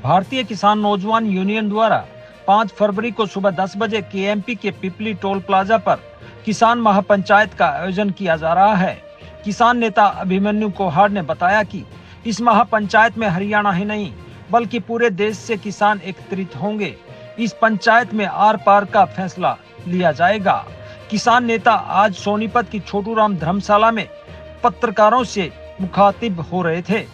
भारतीय किसान नौजवान यूनियन द्वारा 5 फरवरी को सुबह 10 बजे केएमपी के पिपली टोल प्लाजा पर किसान महापंचायत का आयोजन किया जा रहा है। किसान नेता अभिमन्यु कोहाड़ ने बताया कि इस महापंचायत में हरियाणा ही नहीं बल्कि पूरे देश से किसान एकत्रित होंगे। इस पंचायत में आर पार का फैसला लिया जाएगा। किसान नेता आज सोनीपत की छोटू राम धर्मशाला में पत्रकारों से मुखातिब हो रहे थे।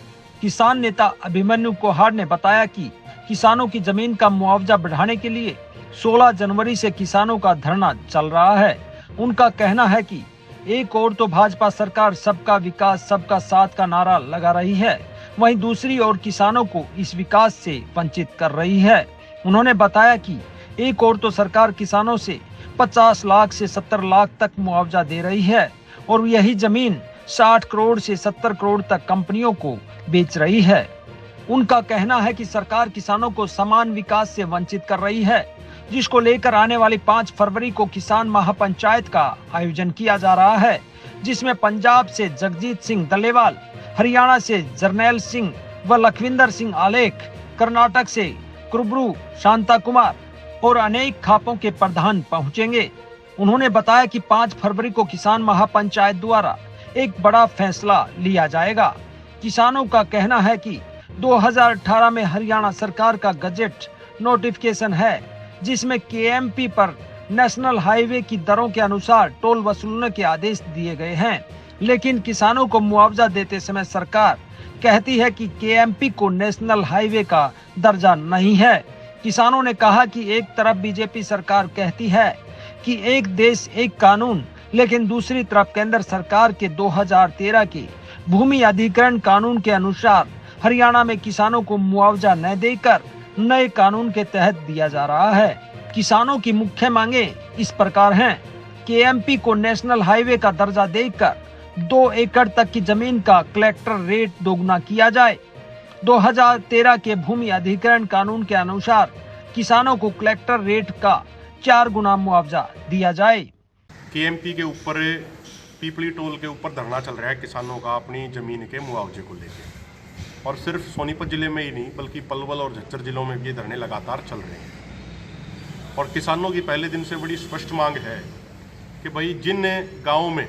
किसान नेता अभिमन्यु कोहाड़ ने बताया कि किसानों की जमीन का मुआवजा बढ़ाने के लिए 16 जनवरी से किसानों का धरना चल रहा है। उनका कहना है कि एक ओर तो भाजपा सरकार सबका विकास सबका साथ का नारा लगा रही है, वहीं दूसरी ओर किसानों को इस विकास से वंचित कर रही है। उन्होंने बताया कि एक ओर तो सरकार किसानों से 50 लाख से 70 लाख तक मुआवजा दे रही है और यही जमीन 60 करोड़ से 70 करोड़ तक कंपनियों को बेच रही है। उनका कहना है कि सरकार किसानों को समान विकास से वंचित कर रही है, जिसको लेकर आने वाली 5 फरवरी को किसान महापंचायत का आयोजन किया जा रहा है, जिसमें पंजाब से जगजीत सिंह दलेवाल, हरियाणा से जरनैल सिंह व लखविंदर सिंह आलेख, कर्नाटक से कुरब्रू शांता कुमार और अनेक खापों के प्रधान पहुंचेंगे। उन्होंने बताया कि 5 फरवरी को किसान महापंचायत द्वारा एक बड़ा फैसला लिया जाएगा। किसानों का कहना है कि 2018 में हरियाणा सरकार का गजट नोटिफिकेशन है, जिसमें केएमपी पर नेशनल हाईवे की दरों के अनुसार टोल वसूलने के आदेश दिए गए हैं, लेकिन किसानों को मुआवजा देते समय सरकार कहती है कि केएमपी को नेशनल हाईवे का दर्जा नहीं है। किसानों ने कहा कि एक तरफ बीजेपी सरकार कहती है कि एक देश एक कानून, लेकिन दूसरी तरफ केंद्र सरकार के 2013 के भूमि अधिग्रहण कानून के अनुसार हरियाणा में किसानों को मुआवजा न देकर नए कानून के तहत दिया जा रहा है। किसानों की मुख्य मांगे इस प्रकार हैं। केएमपी को नेशनल हाईवे का दर्जा देकर 2 एकड़ तक की जमीन का कलेक्टर रेट दोगुना किया जाए। 2013 के भूमि अधिग्रहण कानून के अनुसार किसानों को कलेक्टर रेट का 4 गुना मुआवजा दिया जाए। केएमपी के ऊपर पिपली टोल के ऊपर धरना चल रहा है किसानों का अपनी जमीन के मुआवजे को लेकर, और सिर्फ सोनीपत जिले में ही नहीं बल्कि पलवल और झज्जर जिलों में भी ये धरने लगातार चल रहे हैं। और किसानों की पहले दिन से बड़ी स्पष्ट मांग है कि भाई जिन गाँवों में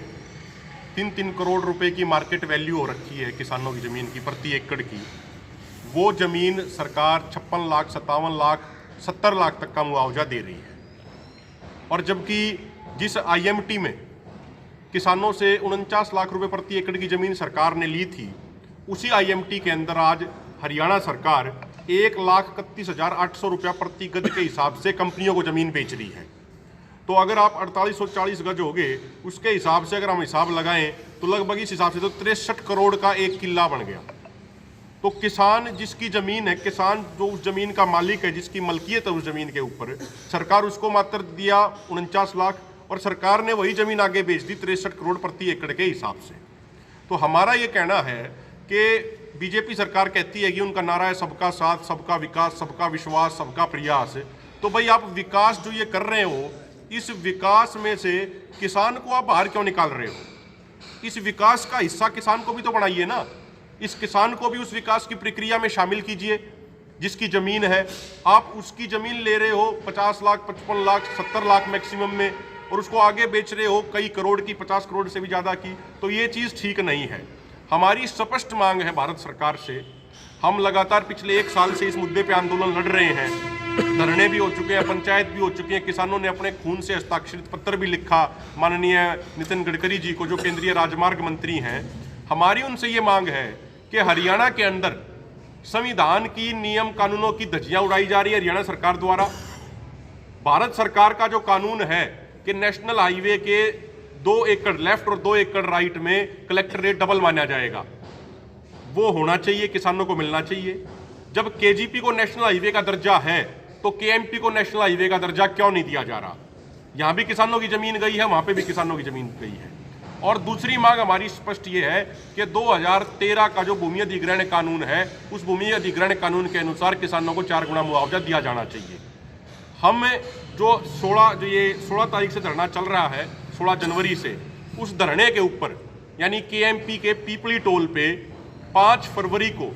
3-3 करोड़ रुपए की मार्केट वैल्यू हो रखी है किसानों की ज़मीन की प्रति एकड़ की, वो ज़मीन सरकार 56 लाख 57 लाख 70 लाख तक का मुआवजा दे रही है। और जबकि जिस आईएमटी में किसानों से 49 लाख रुपए प्रति एकड़ की ज़मीन सरकार ने ली थी, उसी आईएमटी के अंदर आज हरियाणा सरकार 1,31,800 रुपया प्रति गज के हिसाब से कंपनियों को ज़मीन बेच रही है। तो अगर आप 4840 गज हो गए, उसके हिसाब से अगर हम हिसाब लगाएं तो लगभग इस हिसाब से तो 63 करोड़ का एक किला बन गया। तो किसान जिसकी ज़मीन है, किसान जो उस ज़मीन का मालिक है, जिसकी मलकियत है उस ज़मीन के ऊपर, सरकार उसको मात्र दिया 49 लाख और सरकार ने वही ज़मीन आगे बेच दी 63 करोड़ प्रति एकड़ के हिसाब से। तो हमारा ये कहना है कि बीजेपी सरकार कहती है कि उनका नारा है सबका साथ सबका विकास सबका विश्वास सबका प्रयास। तो भाई आप विकास जो ये कर रहे हो, इस विकास में से किसान को आप बाहर क्यों निकाल रहे हो? इस विकास का हिस्सा किसान को भी तो बनाइए ना। इस किसान को भी उस विकास की प्रक्रिया में शामिल कीजिए। जिसकी ज़मीन है, आप उसकी ज़मीन ले रहे हो 50 लाख 55 लाख 70 लाख मैक्सिमम में, और उसको आगे बेच रहे हो कई करोड़ की, 50 करोड़ से भी ज़्यादा की। तो ये चीज़ ठीक नहीं है। हमारी स्पष्ट मांग है भारत सरकार से। हम लगातार पिछले 1 साल से इस मुद्दे पे आंदोलन लड़ रहे हैं, धरने भी हो चुके हैं, पंचायत भी हो चुकी है, किसानों ने अपने खून से हस्ताक्षरित पत्र भी लिखा माननीय नितिन गडकरी जी को, जो केंद्रीय राजमार्ग मंत्री हैं। हमारी उनसे ये मांग है कि हरियाणा के अंदर संविधान की नियम कानूनों की धज्जियां उड़ाई जा रही है हरियाणा सरकार द्वारा। भारत सरकार का जो कानून है कि नेशनल हाईवे के 2 एकड़ लेफ्ट और 2 एकड़ राइट में कलेक्टर रेट डबल माना जाएगा, वो होना चाहिए, किसानों को मिलना चाहिए। जब केजीपी को नेशनल हाईवे का दर्जा है तो केएमपी को नेशनल हाईवे का दर्जा क्यों नहीं दिया जा रहा? यहां भी किसानों की जमीन गई है, वहां पे भी किसानों की जमीन गई है। और दूसरी मांग हमारी स्पष्ट ये है कि 2013 का जो भूमि अधिग्रहण कानून है, उस भूमि अधिग्रहण कानून के अनुसार किसानों को 4 गुना मुआवजा दिया जाना चाहिए। हम जो 16 तारीख से धरना चल रहा है, 16 जनवरी से, उस धरने के ऊपर यानी केएमपी के पिपली टोल पे 5 फरवरी को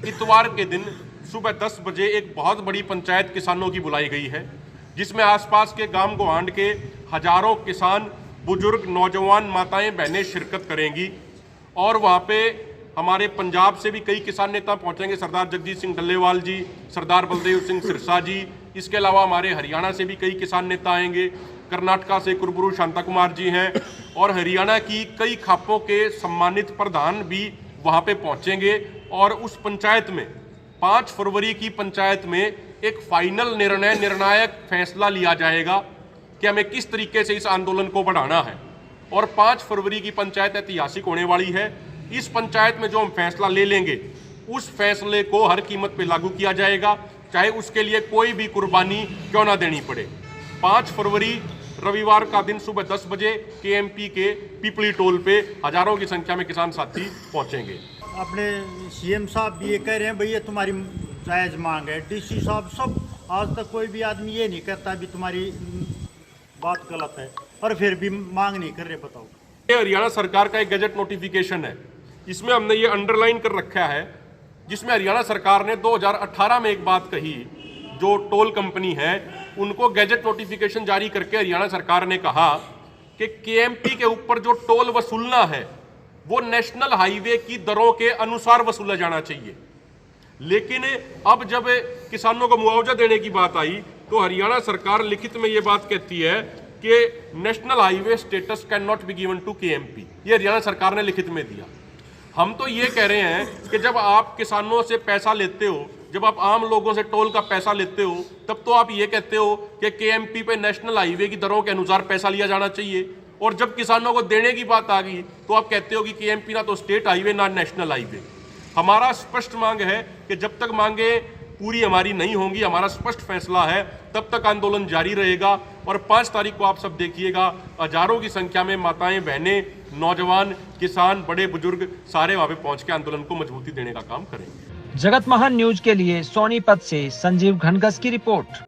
इतवार के दिन सुबह 10 बजे एक बहुत बड़ी पंचायत किसानों की बुलाई गई है, जिसमें आसपास के गांव गोहांड के हजारों किसान, बुजुर्ग, नौजवान, माताएं, बहनें शिरकत करेंगी। और वहां पे हमारे पंजाब से भी कई किसान नेता पहुंचेंगे, सरदार जगजीत सिंह डल्लेवाल जी, सरदार बलदेव सिंह सिरसा जी। इसके अलावा हमारे हरियाणा से भी कई किसान नेता आएंगे, कर्नाटका से कुरबुरु शांता कुमार जी हैं, और हरियाणा की कई खापों के सम्मानित प्रधान भी वहां पे पहुंचेंगे। और उस पंचायत में 5 फरवरी की पंचायत में एक फाइनल निर्णायक फैसला लिया जाएगा कि हमें किस तरीके से इस आंदोलन को बढ़ाना है। और 5 फरवरी की पंचायत ऐतिहासिक होने वाली है। इस पंचायत में जो हम फैसला ले लेंगे, उस फैसले को हर कीमत पे लागू किया जाएगा, चाहे उसके लिए कोई भी कुर्बानी क्यों ना देनी पड़े। 5 फरवरी रविवार का दिन सुबह 10 बजे केएमपी के पिपली टोल पे हजारों की संख्या में किसान साथी पहुंचेंगे। अपने सीएम साहब भी ये कह रहे हैं भाई ये तुम्हारी जायज मांग है, डीसी साहब सब, आज तक कोई भी आदमी ये नहीं कहता भी तुम्हारी बात गलत है, पर फिर भी मांग नहीं कर रहे। बताओ, ये हरियाणा सरकार का एक गजट नोटिफिकेशन है, इसमें हमने ये अंडरलाइन कर रखा है, जिसमें हरियाणा सरकार ने 2018 में एक बात कही। जो टोल कंपनी है उनको गैजेट नोटिफिकेशन जारी करके हरियाणा सरकार ने कहा कि केएमपी के ऊपर जो टोल वसूलना है वो नेशनल हाईवे की दरों के अनुसार वसूला जाना चाहिए। लेकिन अब जब किसानों को मुआवजा देने की बात आई तो हरियाणा सरकार लिखित में ये बात कहती है कि national highway status can not be given to KMP. ये हरियाणा सरकार ने लिखित में दिया। हम तो ये कह रहे हैं कि जब आप किसानों से पैसा लेते हो, जब आप आम लोगों से टोल का पैसा लेते हो, तब तो आप ये कहते हो कि केएमपी पे नेशनल हाईवे की दरों के अनुसार पैसा लिया जाना चाहिए। और जब किसानों को देने की बात आ गई तो आप कहते हो कि केएमपी ना तो स्टेट हाईवे ना नेशनल हाईवे। हमारा स्पष्ट मांग है कि जब तक मांगे पूरी हमारी नहीं होंगी, हमारा स्पष्ट फैसला है, तब तक आंदोलन जारी रहेगा। और 5 तारीख को आप सब देखिएगा, हजारों की संख्या में माताएं, बहनें, नौजवान, किसान, बड़े बुजुर्ग सारे वहां पे पहुंच के आंदोलन को मजबूती देने का काम करेंगे। जगत महान न्यूज के लिए सोनीपत से संजीव घनघस की रिपोर्ट।